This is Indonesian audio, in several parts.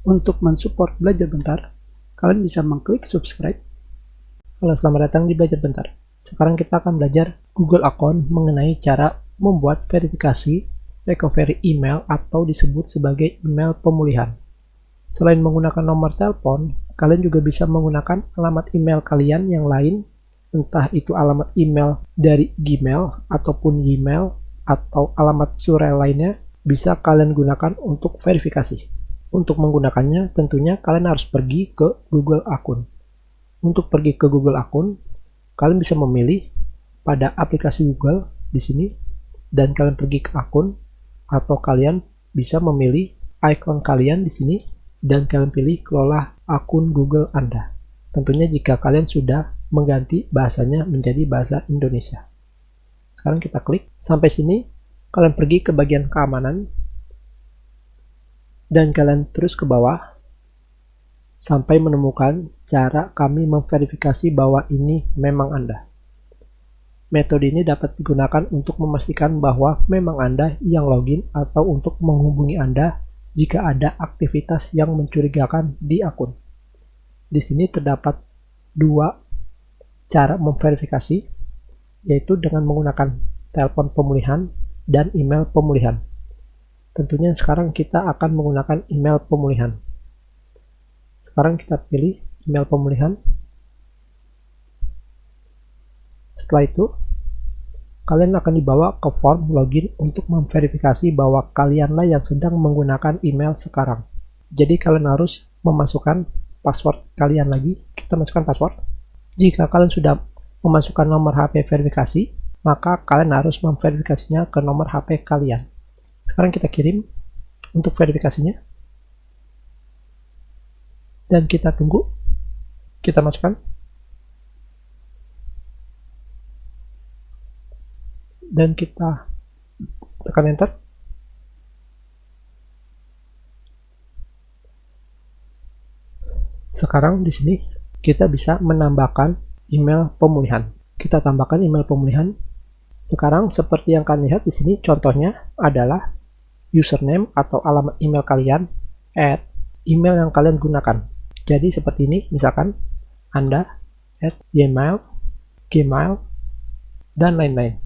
Untuk mensupport Belajar Bentar, kalian bisa mengklik subscribe. Halo, selamat datang di Belajar Bentar. Sekarang kita akan belajar Google Account mengenai cara membuat verifikasi recovery email atau disebut sebagai email pemulihan. Selain menggunakan nomor telepon, kalian juga bisa menggunakan alamat email kalian yang lain, entah itu alamat email dari Gmail ataupun Gmail atau alamat surel lainnya, bisa kalian gunakan untuk verifikasi. Untuk menggunakannya, tentunya kalian harus pergi ke Google Account. Untuk pergi ke Google Account, kalian bisa memilih pada aplikasi Google di sini, dan kalian pergi ke akun, atau kalian bisa memilih icon kalian di sini, dan kalian pilih kelola akun Google Anda. Tentunya jika kalian sudah mengganti bahasanya menjadi bahasa Indonesia. Sekarang kita klik. Sampai sini, kalian pergi ke bagian keamanan, dan kalian terus ke bawah sampai menemukan cara kami memverifikasi bahwa ini memang Anda. Metode ini dapat digunakan untuk memastikan bahwa memang Anda yang login atau untuk menghubungi Anda jika ada aktivitas yang mencurigakan di akun. Di sini terdapat dua cara memverifikasi, yaitu dengan menggunakan telepon pemulihan dan email pemulihan. Tentunya sekarang kita akan menggunakan email pemulihan. Sekarang kita pilih email pemulihan. Setelah itu, kalian akan dibawa ke form login untuk memverifikasi bahwa kalianlah yang sedang menggunakan email sekarang. Jadi kalian harus memasukkan password kalian lagi. Kita masukkan password. Jika kalian sudah memasukkan nomor HP verifikasi, maka kalian harus memverifikasinya ke nomor HP kalian. Sekarang kita kirim untuk verifikasinya. Dan kita tunggu. Kita masukkan. Dan kita tekan enter. Sekarang di sini kita bisa menambahkan email pemulihan. Kita tambahkan email pemulihan. Sekarang seperti yang kalian lihat di sini, contohnya adalah username atau alamat email kalian at email yang kalian gunakan. Jadi seperti ini, misalkan Anda at Gmail, dan lain-lain.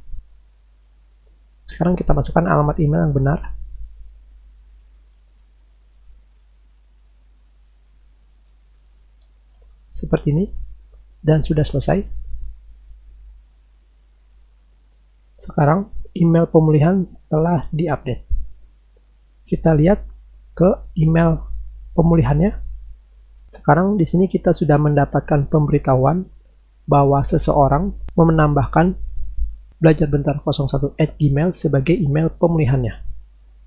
Sekarang kita masukkan alamat email yang benar. Seperti ini, dan sudah selesai. Sekarang email pemulihan telah diupdate. Kita lihat ke email pemulihannya. Sekarang di sini kita sudah mendapatkan pemberitahuan bahwa seseorang menambahkan belajarbentar01@gmail sebagai email pemulihannya.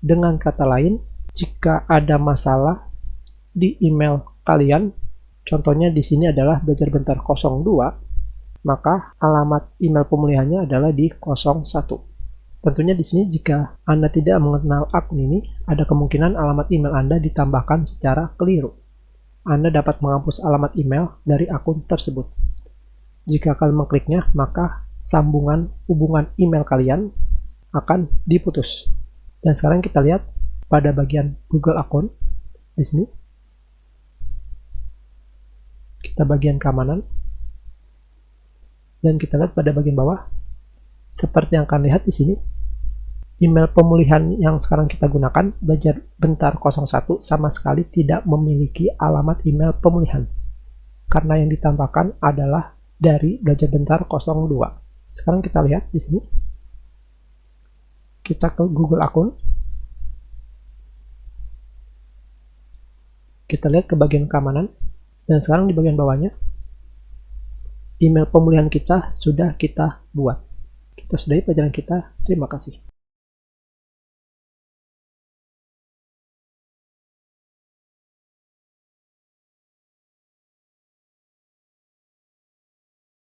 Dengan kata lain, jika ada masalah di email kalian, contohnya di sini adalah belajarbentar02, maka alamat email pemulihannya adalah di 01. Tentunya di sini jika Anda tidak mengenal akun ini, ada kemungkinan alamat email Anda ditambahkan secara keliru. Anda dapat menghapus alamat email dari akun tersebut. Jika kalian mengkliknya, maka sambungan hubungan email kalian akan diputus. Dan sekarang kita lihat pada bagian Google Account di sini. Kita bagian keamanan. Dan kita lihat pada bagian bawah. Seperti yang kalian lihat di sini, email pemulihan yang sekarang kita gunakan, belajarbentar01, sama sekali tidak memiliki alamat email pemulihan. Karena yang ditambahkan adalah dari belajarbentar02. Sekarang kita lihat di sini. Kita ke Google Account. Kita lihat ke bagian keamanan. Dan sekarang di bagian bawahnya, email pemulihan kita sudah kita buat. Kita sudahi pelajaran kita. Terima kasih.